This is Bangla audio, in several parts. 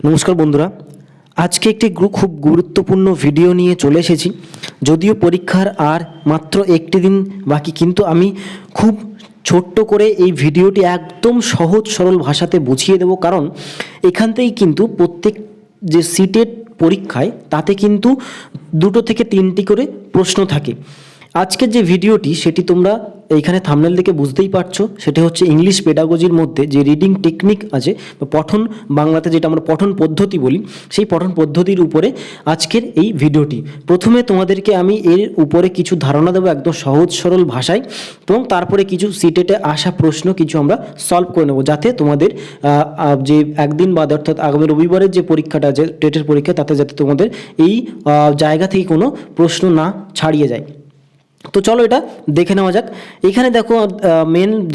নমস্কার বন্ধুরা, আজকে একটি খুব গুরুত্বপূর্ণ ভিডিও নিয়ে চলে এসেছি। যদিও পরীক্ষার আর মাত্র একটি দিন বাকি, কিন্তু আমি খুব ছোট্ট করে এই ভিডিওটি একদম সহজ সরল ভাষাতে বুঝিয়ে দেব। কারণ এখান থেকেই কিন্তু প্রত্যেক যে সিটেট পরীক্ষায় তাতে কিন্তু 2 থেকে 3টি করে প্রশ্ন থাকে। আজকের যে ভিডিওটি সেটি তোমরা এইখানে থাম্বনেল দেখে বুঝতেই পারছো, সেটা হচ্ছে ইংলিশ পেডাগোজির মধ্যে যে রিডিং টেকনিক আছে বা পঠন, বাংলাতে যেটা আমরা পঠন পদ্ধতি বলি, সেই পঠন পদ্ধতির উপরে আজকের এই ভিডিওটি। প্রথমে তোমাদেরকে আমি এর উপরে কিছু ধারণা দেবো একদম সহজ সরল ভাষায়, এবং তারপরে কিছু সিটেটে আসা প্রশ্ন কিছু আমরা সলভ করে নেব, যাতে তোমাদের যে একদিন বাদে অর্থাৎ আগামী রবিবারের যে পরীক্ষাটা আছে টেটের পরীক্ষা, তাতে যাতে তোমাদের এই জায়গা থেকে কোনো প্রশ্ন না ছাড়িয়ে যায়। তো চলো এটা দেখে নেওয়া যাক। এখানে দেখো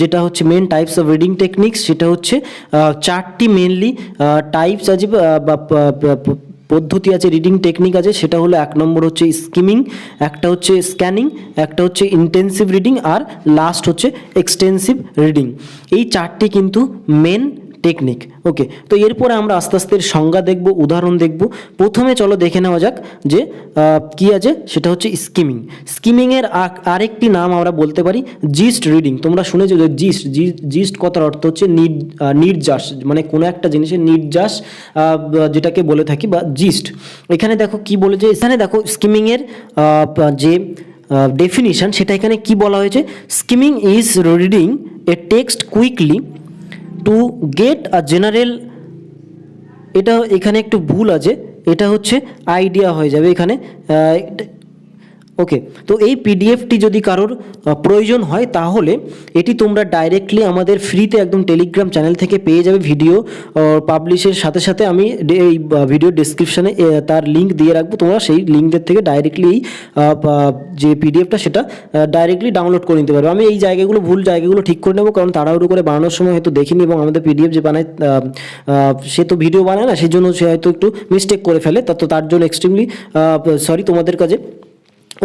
যেটা হচ্ছে main types of reading techniques, সেটা হচ্ছে 4টি মেনলি টাইপস আছে বা পদ্ধতি আছে, রিডিং টেকনিক আছে। সেটা হলো 1 নম্বর হচ্ছে স্কিমিং, একটা হচ্ছে স্ক্যানিং, একটা হচ্ছে ইন্টেন্সিভ রিডিং, আর লাস্ট হচ্ছে এক্সটেন্সিভ রিডিং। এই 4টি কিন্তু মেন টেকনিক। ওকে, তো এরপরে আমরা আস্তে আস্তে সংজ্ঞা দেখব, উদাহরণ দেখব। প্রথমে চলো দেখে নেওয়া যাক যে কি আছে, সেটা হচ্ছে স্কিমিং। স্কিমিংয়ের আরেকটি নাম আমরা বলতে পারি জিস্ট রিডিং। তোমরা শুনেছো যে জিস্ট কথার অর্থ হচ্ছে নির্যাস, মানে কোনো একটা জিনিসের নির্যাস যেটাকে বলে থাকি, বা জিস্ট। এখানে দেখো কি বলেছে, এখানে দেখো স্কিমিংয়ের যে ডেফিনিশন সেটা এখানে কি বলা হয়েছে। Skimming is reading a text quickly to get a general, এটা এখানে একটু ভুল আছে, এটা হচ্ছে আইডিয়া হয়ে যাবে এখানে। ওকে, তো এই পিডিএফটি যদি কারোর প্রয়োজন হয় তাহলে এটি তোমরা ডাইরেক্টলি আমাদের ফ্রিতে একদম টেলিগ্রাম চ্যানেল থেকে পেয়ে যাবে। ভিডিও পাবলিশের সাথে সাথে আমি এই ভিডিও ডেসক্রিপশানে তার লিঙ্ক দিয়ে রাখবো। তোমরা সেই লিঙ্কের থেকে ডাইরেক্টলি এই যে পিডিএফটা সেটা ডাইরেক্টলি ডাউনলোড করে নিতে পারবে। আমি এই জায়গাগুলো, ভুল জায়গাগুলো ঠিক করে নেবো, কারণ তাড়াহুড়ো করে বানানোর সময় হয়তো দেখিনি, এবং আমাদের পিডিএফ যে বানায় সে তো ভিডিও বানায় না, সেই জন্য সে হয়তো একটু মিস্টেক করে ফেলে। তো তার জন্য এক্সট্রিমলি সরি তোমাদের কাছে।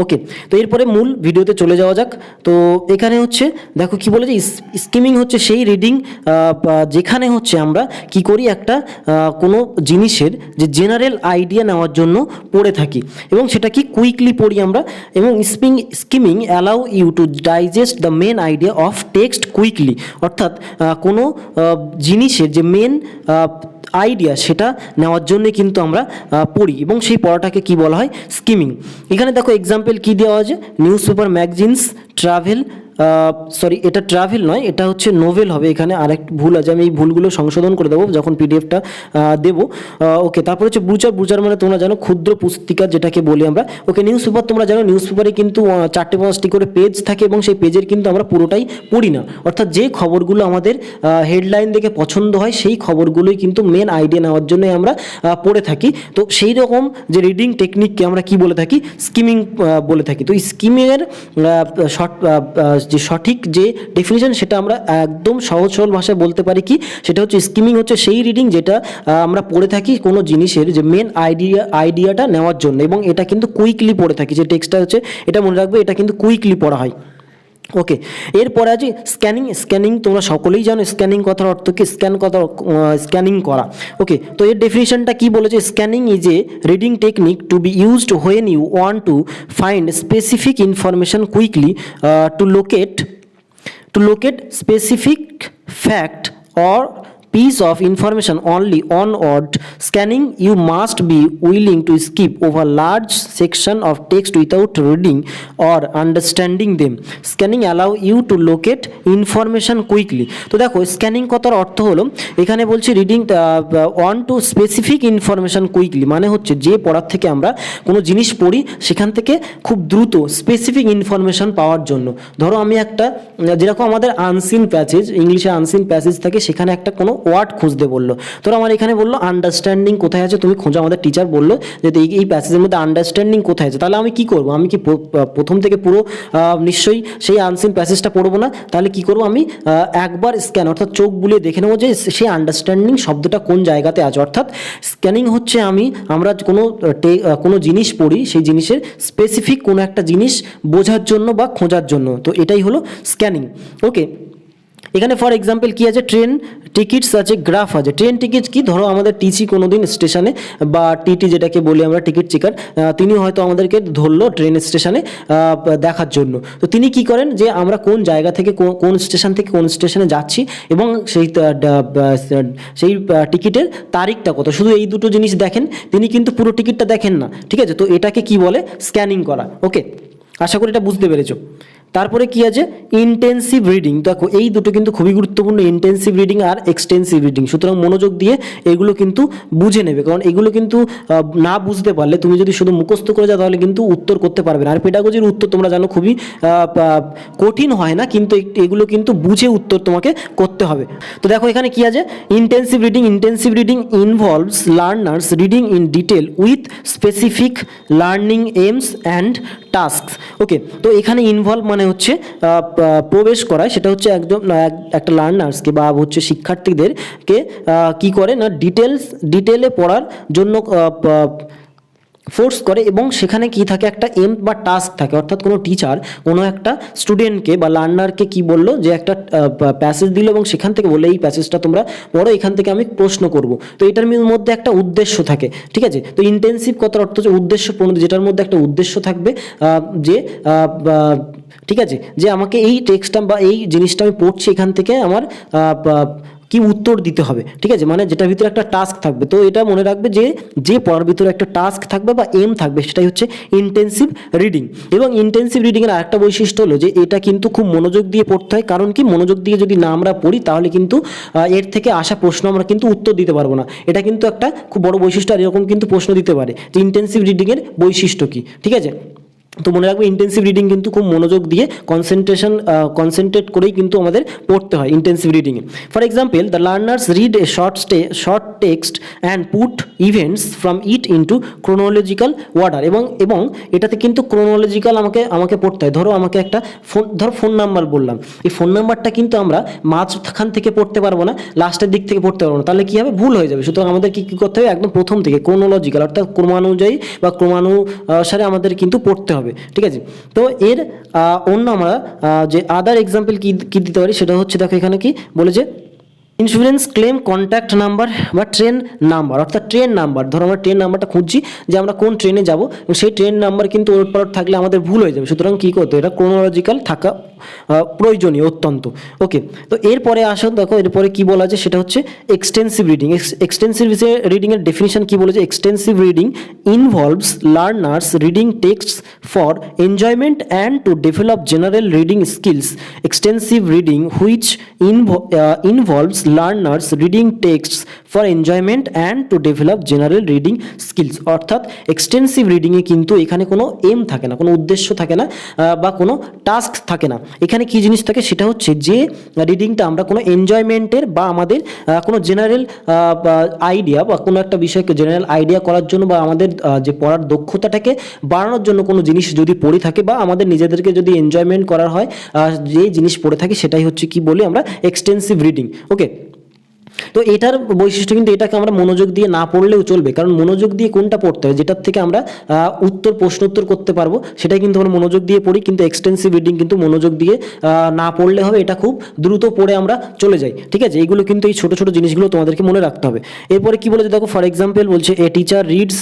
ওকে, তো এরপরে মূল ভিডিওতে চলে যাওয়া যাক। তো এখানে হচ্ছে দেখো কি বলেছে, স্কিমিং হচ্ছে সেই রিডিং যেখানে হচ্ছে আমরা কি করি, একটা কোনো জিনিসের যে জেনারেল আইডিয়া নেওয়ার জন্য পড়ে থাকি, এবং সেটা কি কুইকলি পড়ি আমরা। এবং skimming allow you to digest the main idea of text quickly, অর্থাৎ কোনো জিনিসের যে মেন আইডিয়া সেটা নেওয়ার জন্য কিন্তু আমরা পড়ি, এবং সেই পড়াটাকে কি বলা হয়, স্কিমিং। এখানে দেখো এক্সাম্পল কি দেওয়া আছে, news paper, magazines, travel, sorry এটা ট্রাভেল নয়, এটা হচ্ছে নোভেল হবে। এখানে আরেকটা ভুল আছে, আমি এই ভুলগুলো সংশোধন করে দেবো যখন পিডিএফটা দেবো। ওকে, তারপর হচ্ছে বুচার মানে তোমরা জানো ক্ষুদ্র পুস্তিকা যেটাকে বলি আমরা। ওকে, নিউজ পেপার তোমরা জানো, নিউজ পেপারে কিন্তু 4-5টি করে পেজ থাকে, এবং সেই পেজের কিন্তু আমরা পুরোটাই পড়ি না। অর্থাৎ যে খবরগুলো আমাদের হেডলাইন দেখে পছন্দ হয়, সেই খবরগুলোই কিন্তু মেন আইডিয়া নেওয়ার জন্য আমরা পড়ে থাকি। তো সেই রকম যে রিডিং টেকনিককে আমরা কি বলে থাকি, স্কিমিং বলে থাকি। তো স্কিমিংয়ের যে সঠিক যে ডেফিনিশন সেটা আমরা একদম সহজ সরল ভাষায় বলতে পারি কি, সেটা হচ্ছে স্কিমিং হচ্ছে সেই রিডিং যেটা আমরা পড়ে থাকি কোনো জিনিসের যে মেন আইডিয়াটা নেওয়ার জন্য, এবং এটা কিন্তু কুইকলি পড়ে থাকি। যে টেক্সটটা হচ্ছে, এটা মনে রাখবে, এটা কিন্তু কুইকলি পড়া হয়। ওকে, এরপরে আছে স্ক্যানিং তোমরা সকলেই জানো স্ক্যানিং কথার অর্থ কি, স্ক্যানিং করা। ওকে, তো এর ডেফিনিশনটা কি বলেছে, scanning is a reading technique to be used when you want to find specific information quickly, to locate specific fact or piece of information only. On word scanning, you must be willing to skip over large section of text without reading or understanding them. Scanning allow you to locate information quickly. তো দেখো স্ক্যানিং কথার অর্থ হলো, এখানে বলছি reading on two specific information quickly, মানে হচ্ছে যে পড়ার থেকে আমরা কোনো জিনিস পড়ি সেখান থেকে খুব দ্রুত স্পেসিফিক ইনফরমেশন পাওয়ার জন্য। ধরো আমি একটা, যেরকম আমাদের আনসিন প্যাসেজ, ইংলিশে আনসিন প্যাসেজ থাকে, সেখানে একটা কোনো ওয়ার্ড খুঁজতে বললো। ধরো আমার এখানে বললো আন্ডারস্ট্যান্ডিং কোথায় আছে, তুমি খোঁজো। আমাদের টিচার বললো যে এই প্যাসেজের মধ্যে আন্ডারস্ট্যান্ডিং কোথায় আছে, তাহলে আমি কি করবো, আমি কি প্রথম থেকে পুরো নিশ্চয়ই সেই আনসিন প্যাসেজটা পড়বো না। তাহলে কি করবো, আমি একবার স্ক্যান অর্থাৎ চোখ বুলিয়ে দেখে নেবো যে সেই আন্ডারস্ট্যান্ডিং শব্দটা কোন জায়গাতে আছে। অর্থাৎ স্ক্যানিং হচ্ছে আমরা কোনো জিনিস পড়ি, সেই জিনিসের স্পেসিফিক কোনো একটা জিনিস বোঝার জন্য বা খোঁজার জন্য। তো এটাই হলো স্ক্যানিং। ওকে, এখানে ফর এক্সাম্পল কি আছে, ট্রেন টিকিটস আছে, গ্রাফ আছে। ট্রেন টিকিট কি, ধরো আমাদের টিসি কোনোদিন স্টেশনে বা টিটি যেটাকে বলি আমরা টিকিট চেকার, তিনি হয়তো আমাদেরকে ধরলো ট্রেন স্টেশনে দেখার জন্য। তো তিনি কি করেন যে আমরা কোন জায়গা থেকে কোন স্টেশন থেকে কোন স্টেশনে যাচ্ছি এবং সেই টিকিটের তারিখটা কত, শুধু এই দুটো জিনিস দেখেন, তিনি কিন্তু পুরো টিকিটটা দেখেন না, ঠিক আছে। তো এটাকে কি বলে, স্ক্যানিং করা। ওকে, আশা করি এটা বুঝতে পেরেছো। তারপরে কি আছে, ইন্টেন্সিভ রিডিং। দেখো এই দুটো কিন্তু খুবই গুরুত্বপূর্ণ, ইন্টেন্সিভ রিডিং আর এক্সটেন্সিভ রিডিং। সুতরাং মনোযোগ দিয়ে এগুলো কিন্তু বুঝে নেবে, কারণ এগুলো কিন্তু না বুঝতে পারলে, তুমি যদি শুধু মুখস্থ করে যাও তাহলে কিন্তু উত্তর করতে পারবে না। আর পেডাগোজির উত্তর তোমরা জানো খুবই কঠিন হয় না, কিন্তু এগুলো কিন্তু বুঝে উত্তর তোমাকে করতে হবে। তো দেখো এখানে কি আছে, intensive reading. Intensive reading involves learners reading in detail with specific learning aims and tasks. Okay, তো এখানে ইনভলভ মানে হচ্ছে প্রবেশ করায়, সেটা হচ্ছে একদম একটা লার্নার্সকে বা হচ্ছে শিক্ষার্থীদেরকে কি করে না, ডিটেলে পড়ার জন্য ফোর্স করে, এবং সেখানে কি থাকে, একটা এম বা টাস্ক থাকে। অর্থাৎ কোনো টিচার কোনো একটা স্টুডেন্টকে বা লার্নারকে কি বললো, যে একটা প্যাসেজ দিল এবং সেখান থেকে বললো এই প্যাসেজটা তোমরা পড়ো, এখান থেকে আমি প্রশ্ন করব। তো এটার মধ্যে একটা উদ্দেশ্য থাকে, ঠিক আছে। তো ইন্টেন্সিভ কথার অর্থ হচ্ছে উদ্দেশ্য প্রণোদিত, যেটার মধ্যে একটা উদ্দেশ্য থাকবে, যে ঠিক আছে, যে আমাকে এই টেক্সটটা বা এই জিনিসটা আমি পড়ছি, এখান থেকে আমার কি উত্তর দিতে হবে, ঠিক আছে, মানে যেটার ভিতরে একটা টাস্ক থাকবে। তো এটা মনে রাখবে যে পড়ার ভিতরে একটা টাস্ক থাকবে বা এম থাকবে, সেটাই হচ্ছে ইন্টেন্সিভ রিডিং। এবং ইন্টেন্সিভ রিডিংয়ের আরেকটা বৈশিষ্ট্য হলো যে এটা কিন্তু খুব মনোযোগ দিয়ে পড়তে হয়। কারণ কি, মনোযোগ দিয়ে যদি না আমরা পড়ি তাহলে কিন্তু এর থেকে আসা প্রশ্ন আমরা কিন্তু উত্তর দিতে পারবো না। এটা কিন্তু একটা খুব বড় বৈশিষ্ট্য। আর এরকম কিন্তু প্রশ্ন দিতে পারে যে ইন্টেন্সিভ রিডিংয়ের বৈশিষ্ট্য কি, ঠিক আছে। তো মনে রাখবে ইন্টেন্সিভ রিডিং কিন্তু খুব মনোযোগ দিয়ে কনসেন্ট্রেট করেই কিন্তু আমাদের পড়তে হয় ইন্টেন্সিভ রিডিংয়ে। For example, the learners read a short text and put events from it into chronological order. এবং এটাতে কিন্তু ক্রোনোলজিক্যাল আমাকে পড়তে হয়। ধরো আমাকে একটা ফোন নাম্বার বললাম, এই ফোন নাম্বারটা কিন্তু আমরা মাঝখান থেকে পড়তে পারবো না, লাস্টের দিক থেকে পড়তে পারবো না, তাহলে কী হবে, ভুল হয়ে যাবে। সুতরাং আমাদের কী করতে হবে, একদম প্রথম থেকে ক্রোনোলজিক্যাল অর্থাৎ ক্রমানুযায়ী বা ক্রমানুসারে আমাদের কিন্তু পড়তে হবে, ঠিক আছে। তো এর অন্য আমরা যে আদার এক্সাম্পল কি দিতে পারি, সেটা হচ্ছে দেখো এখানে কি বলেছে, ইন্স্যুরেন্স ক্লেম কন্ট্যাক্ট নাম্বার বা ট্রেন নাম্বার। অর্থাৎ ট্রেন নাম্বার, ধরো আমরা ট্রেন নাম্বারটা খুঁজছি যে আমরা কোন ট্রেনে যাব, সেই ট্রেন নাম্বার কিন্তু ওর পর থাকলে আমাদের ভুল হয়ে যাবে। সুতরাং কী করতে, এটা ক্রোনোলজিক্যাল থাকা প্রয়োজনীয় অত্যন্ত। ওকে, তো এরপরে আসো, দেখো এরপরে কি বলা আছে, সেটা হচ্ছে এক্সটেন্সিভ রিডিং। এক্সটেন্সিভ রিডিংয়ের ডেফিনিশন কি বলেছে, extensive reading involves learners reading টেক্সটস for enjoyment and to develop general reading skills. Extensive reading which involves learners reading টেক্সটস for enjoyment and to develop general reading skills. অর্থাৎ এক্সটেন্সিভ রিডিংয়ে কিন্তু এখানে কোনো এম থাকে না, কোনো উদ্দেশ্য থাকে না বা কোনো টাস্ক থাকে না। এখানে কি জিনিস থাকে, সেটা হচ্ছে যে রিডিংটা আমরা কোনো এনজয়মেন্টের বা আমাদের কোনো জেনারেল আইডিয়া বা কোনো একটা বিষয়কে জেনারেল আইডিয়া করার জন্য বা আমাদের যে পড়ার দক্ষতাটাকে বাড়ানোর জন্য কোনো জিনিস যদি পড়ে থাকে বা আমাদের নিজেদেরকে যদি এনজয়মেন্ট করার হয়, যে জিনিস পড়ে থাকে সেটাই হচ্ছে কি বলি আমরা এক্সটেন্সিভ রিডিং। ওকে, তো এটার বৈশিষ্ট্য কিন্তু এটাকে আমরা মনোযোগ দিয়ে না পড়লেও চলবে, কারণ মনোযোগ দিয়ে কোনটা পড়তে হয়, যেটার থেকে আমরা প্রশ্ন উত্তর করতে পারবো, সেটাই কিন্তু আমরা মনোযোগ দিয়ে পড়ি। কিন্তু এক্সটেন্সিভ রিডিং কিন্তু মনোযোগ দিয়ে না পড়লে হবে, এটা খুব দ্রুত পড়ে আমরা চলে যাই, ঠিক আছে। এইগুলো কিন্তু এই ছোটো ছোটো জিনিসগুলো তোমাদেরকে মনে রাখতে হবে। এরপরে কি বলেছে দেখো, ফর এক্সাম্পল বলছে, a teacher reads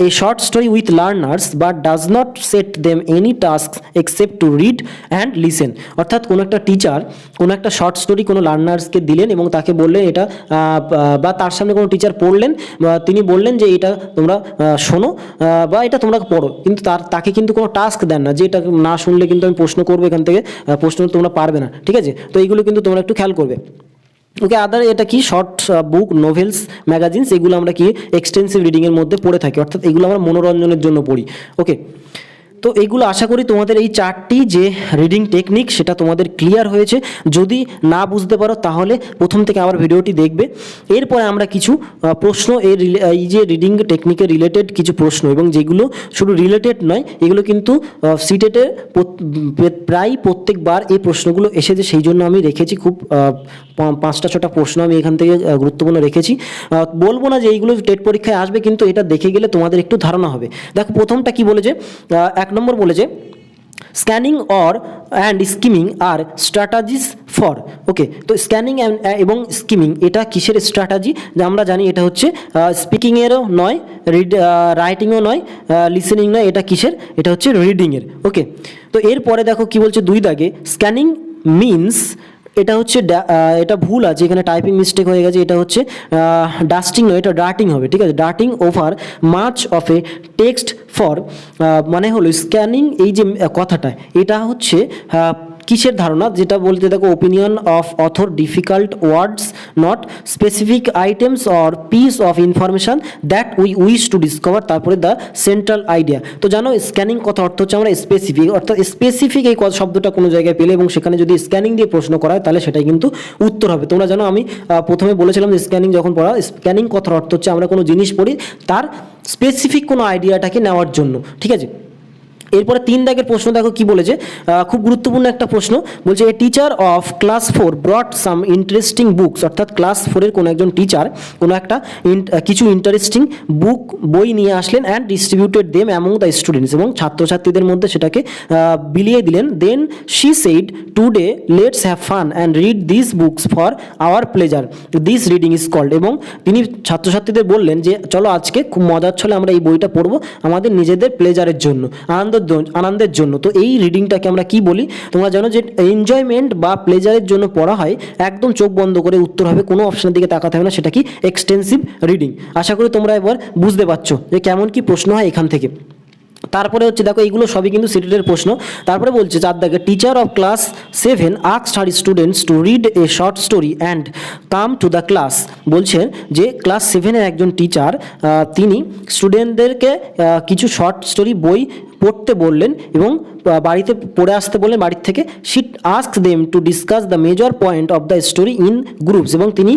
a short story with learners but does not set them any task except to read and listen. অর্থাৎ কোনো একটা টিচার কোনো একটা শর্ট স্টোরি কোনো লার্নার্সকে দিলেন এবং তাকে বললেন এটা, বা তার সামনে কোনো টিচার পড়লেন বা তিনি বললেন যে এটা তোমরা শোনো বা এটা তোমরা পড়ো, কিন্তু তাকে কিন্তু কোনো টাস্ক দেন না যে এটা না শুনলে কিন্তু আমি প্রশ্ন করবো, এখান থেকে প্রশ্ন তোমরা পারবে না, ঠিক আছে। তো এইগুলো কিন্তু তোমরা একটু খেয়াল করবে। ওকে, আদার এটা কি শর্ট বুক, নোভেলস, ম্যাগাজিনস, এগুলো আমরা কি এক্সটেন্সিভ রিডিংয়ের মধ্যে পড়ে থাকি, অর্থাৎ এগুলো আমরা মনোরঞ্জনের জন্য পড়ি। ওকে, তো এইগুলো আশা করি তোমাদের এই চারটি যে রিডিং টেকনিক সেটা তোমাদের ক্লিয়ার হয়েছে। যদি না বুঝতে পারো তাহলে প্রথম থেকে আবার ভিডিওটি দেখবে। এরপরে আমরা কিছু প্রশ্ন এই যে রিডিং টেকনিকে রিলেটেড কিছু প্রশ্ন, এবং যেগুলো শুধু রিলেটেড নয়, এগুলো কিন্তু সিটেটে প্রায় প্রত্যেকবার এই প্রশ্নগুলো এসেছে, সেই জন্য আমি রেখেছি খুব 5-6টা প্রশ্ন আমি এখান থেকে গুরুত্বপূর্ণ রেখেছি। বলবো না যে এইগুলো টেট পরীক্ষায় আসবে, কিন্তু এটা দেখে গেলে তোমাদের একটু ধারণা হবে। দেখো প্রথমটা কি বলেছে, 1 নম্বর বলেছে, scanning or and skimming are strategies for. Okay, তো স্ক্যানিং এবং স্কিমিং এটা কিসের স্ট্র্যাটাজি? আমরা জানি এটা হচ্ছে স্পিকিংয়েরও নয়, রাইটিংও নয়, লিসেনিং নয়, এটা কিসের? এটা হচ্ছে রিডিংয়ের। ওকে, তো এরপরে দেখো কি বলছে 2 দাগে, স্ক্যানিং মিনস, এটা হচ্ছে এটা ভুল আছে, এখানে টাইপিং মিস্টেক হয়ে গেছে, এটা হচ্ছে ডাস্টিং নয়, এটা ডার্টিং হবে, ঠিক আছে? Darting over much of A text for, মানে হলো স্ক্যানিং, এই যে কথাটা, এটা হচ্ছে কিসের ধারণা? যেটা বলতে দেখো, opinion of author, difficult words, not specific items or piece of information that we wish to discover, তারপরে দ্য সেন্ট্রাল আইডিয়া। তো জানো স্ক্যানিং কথা অর্থ হচ্ছে আমরা স্পেসিফিক, অর্থাৎ স্পেসিফিক এই শব্দটা কোনো জায়গায় পেলে এবং সেখানে যদি স্ক্যানিং দিয়ে প্রশ্ন করা হয় তাহলে সেটাই কিন্তু উত্তর হবে। তোমরা জানো আমি প্রথমে বলেছিলাম যে স্ক্যানিং যখন পড়া, স্ক্যানিং কথার অর্থ হচ্ছে আমরা কোনো জিনিস পড়ি তার স্পেসিফিক কোনো আইডিয়াটাকে নেওয়ার জন্য, ঠিক আছে? এরপরে 3 দাগের প্রশ্ন দেখো কি বলেছে, খুব গুরুত্বপূর্ণ একটা প্রশ্ন। বলছে a teacher of class 4 ব্রট some interesting books, অর্থাৎ ক্লাস 4-এর কোনো একজন টিচার কোনো একটা কিছু ইন্টারেস্টিং বই নিয়ে আসলেন, and distributed them among the students, এবং ছাত্রছাত্রীদের মধ্যে সেটাকে বিলিয়ে দিলেন। Then she said, today let's have fun and read this books for our pleasure, this reading is called. এবং তিনি ছাত্রছাত্রীদের বললেন যে চলো আজকে খুব মজার ছলে আমরা এই বইটা পড়বো আমাদের নিজেদের প্লেজারের জন্য, আনন্দের জন্য। তো এই রিডিংটাকে আমরা কি বলি? তোমরা জানো যে এনজয়মেন্ট বা প্লেজারের জন্য পড়া হয়। একদম চোখ বন্ধ করে উত্তর হবে, কোনো অপশনের দিকে তাকাতে হবে না, সেটা কি? Extensive reading. আশা করি তোমরা এবার বুঝতে পারছো যে কেমন কি প্রশ্ন হয় এখান থেকে। তারপরে হচ্ছে দেখো এইগুলো সবই কিন্তু সিটেটের প্রশ্ন। তারপরে বলছে 4 দাগে, teacher of class 7 asked her students to read a short story and come to the class. বলছেন যে ক্লাস 7-এর একজন টিচার তিনি স্টুডেন্টদেরকে কিছু শর্ট স্টোরি বই পড়তে বললেন এবং বাড়িতে পড়ে আসতে বললেন বাড়ির থেকে। She ask them to discuss the major point of the story in groups, এবং তিনি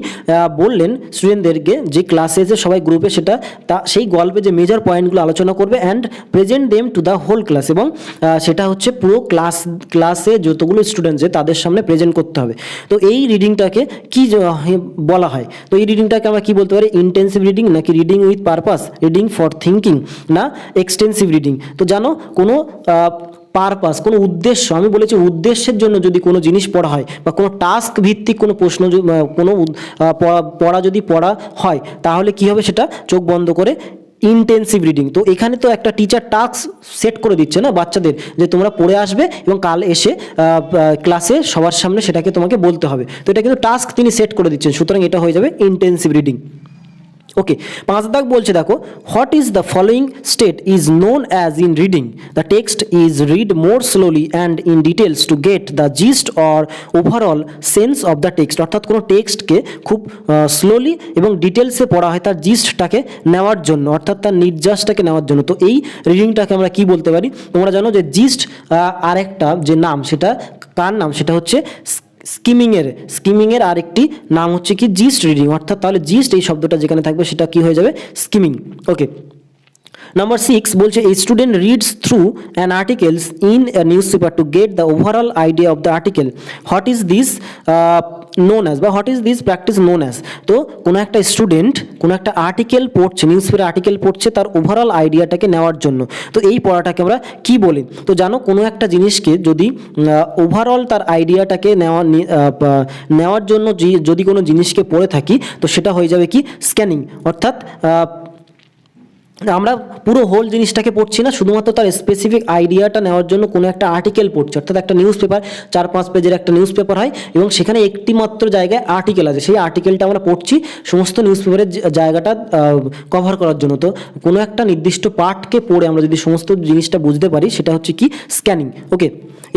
বললেন স্টুডেন্টদেরকে যে ক্লাসে এসে সবাই গ্রুপে সেই গল্পে যে মেজর পয়েন্টগুলো আলোচনা করবে, and present them to the whole class, এবং সেটা হচ্ছে পুরো ক্লাসে যতগুলো স্টুডেন্টস তাদের সামনে প্রেজেন্ট করতে হবে। তো এই রিডিংটাকে কি বলা হয়? তো এই রিডিংটাকে আমরা কি বলতে পারি? ইন্টেন্সিভ রিডিং, নাকি reading with purpose, reading for thinking, না এক্সটেন্সিভ রিডিং? তো জানো কোনো পারপাস, কোনো উদ্দেশ্য, আমি বলেছি উদ্দেশ্যের জন্য যদি কোনো জিনিস পড়া হয় বা কোনো টাস্ক ভিত্তিক কোনো প্রশ্ন কোনো পড়া যদি পড়া হয় তাহলে কি হবে? সেটা চোখ বন্ধ করে ইন্টেন্সিভ রিডিং। তো এখানে তো একটা টিচার টাস্ক সেট করে দিচ্ছে না বাচ্চাদের, যে তোমরা পড়ে আসবে এবং কাল এসে ক্লাসে সবার সামনে সেটাকে তোমাকে বলতে হবে। তো এটা কিন্তু টাস্ক তিনি সেট করে দিচ্ছেন, সুতরাং এটা হয়ে যাবে ইন্টেন্সিভ রিডিং। ওকে, 5 দাগ বলছে দেখো, what is the following state is known as in reading, the text is read more slowly and in details two get the gist or overall sense of the text. অর্থাৎ কোনো টেক্সটকে খুব স্লোলি এবং ডিটেলসে পড়া হয় তার জিস্টটাকে নেওয়ার জন্য, অর্থাৎ তার নির্যাসটাকে নেওয়ার জন্য। তো এই রিডিংটাকে আমরা কি বলতে পারি? তোমরা জানো যে জিস্ট আরেকটা যে নাম, সেটা কার নাম? সেটা হচ্ছে স্কিমিংয়ের আরেকটি নাম হচ্ছে কি? Gist reading. অর্থাৎ তাহলে জিস্ট এই শব্দটা যেখানে থাকবে সেটা কি হয়ে যাবে? স্কিমিং। ওকে, নাম্বার 6 বলছে a student reads through an articles in a newspaper to get the overall idea of the article, what is this known as, বা what is this practice known as? তো কোনো একটা স্টুডেন্ট কোনো একটা আর্টিকেল পড়ছে, নিউজ পেপার আর্টিকেল পড়ছে তার ওভারঅল আইডিয়াটাকে নেওয়ার জন্য। তো এই পড়াটাকে আমরা কি বলি? তো জানো কোনো একটা জিনিসকে যদি ওভারঅল তার আইডিয়াটাকে নেওয়ার জন্য যদি কোনো জিনিসকে পড়ে থাকি তো সেটা হয়ে যাবে কি? স্ক্যানিং। অর্থাৎ আমরা পুরো হোল জিনিসটাকে পড়ছি না, শুধুমাত্র তার স্পেসিফিক আইডিয়াটা নেওয়ার জন্য কোনো একটা আর্টিকেল পড়ছি। অর্থাৎ একটা নিউজ পেপার 4-5 পেজের একটা নিউজ পেপার হয় এবং সেখানে একটি মাত্র জায়গায় আর্টিকেল আছে, সেই আর্টিকেলটা আমরা পড়ছি সমস্ত নিউজ পেপারের জায়গাটা কভার করার জন্য। তো কোনো একটা নির্দিষ্ট পার্টকে পড়ে আমরা যদি সমস্ত জিনিসটা বুঝতে পারি সেটা হচ্ছে কি? স্ক্যানিং। ওকে,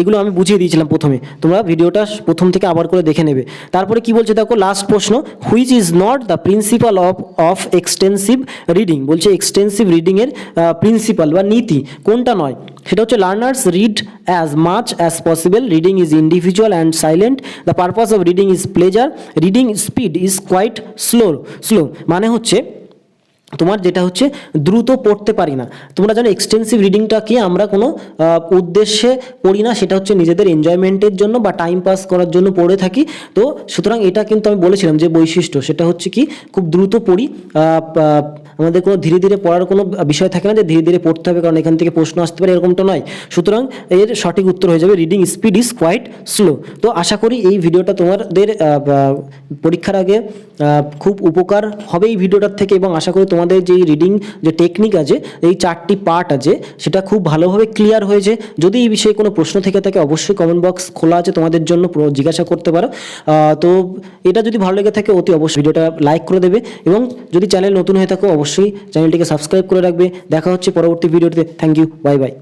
এগুলো আমি বুঝিয়ে দিয়েছিলাম প্রথমে, তোমরা ভিডিওটা প্রথম থেকে আবার করে দেখে নেবে। তারপরে কি বলছে দেখো, লাস্ট প্রশ্ন, which is not the principal of extensive reading? বলছে এক্সটেন্সিভ রিডিংয়ের প্রিন্সিপাল বা নীতি কোনটা নয়? সেটা হচ্ছে learners read as much as possible, reading is individual and silent, the purpose of reading is pleasure, reading speed is quite slow. মানে হচ্ছে তোমার যেটা হচ্ছে দ্রুত পড়তে পারি না। তোমরা জানো এক্সটেন্সিভ রিডিংটা কি আমরা কোনো উদ্দেশ্যে পড়ি না, সেটা হচ্ছে নিজেদের এনজয়মেন্টের জন্য বা টাইম পাস করার জন্য পড়ে থাকি। তো সুতরাং এটা কিন্তু আমি বলেছিলাম যে বৈশিষ্ট্য সেটা হচ্ছে কি খুব দ্রুত পড়ি, আমাদের কোনো ধীরে ধীরে পড়ার কোনো বিষয় থাকে না যে ধীরে ধীরে পড়তে হবে কারণ এখান থেকে প্রশ্ন আসতে পারে, এরকমটা নয়। সুতরাং এর সঠিক উত্তর হয়ে যাবে reading speed is quite slow. তো আশা করি এই ভিডিওটা তোমাদের পরীক্ষার আগে খুব উপকার হবে এই ভিডিওটার থেকে, এবং আশা করি তোমাদের যে রিডিং যে টেকনিক আছে, এই 4টি পার্ট আছে, সেটা খুব ভালোভাবে ক্লিয়ার হয়েছে। যদি এই বিষয়ে কোনো প্রশ্ন থেকে থাকে অবশ্যই কমেন্ট বক্স খোলা আছে তোমাদের জন্য, জিজ্ঞাসা করতে পারো। তো এটা যদি ভালো লেগে থাকে অতি অবশ্যই ভিডিওটা লাইক করে দেবে, এবং যদি চ্যানেল নতুন হয়ে থাকো অবশ্যই চ্যানেলটিকে সাবস্ক্রাইব করে রাখবে। দেখা হচ্ছে পরবর্তী ভিডিওতে। Thank you, bye by.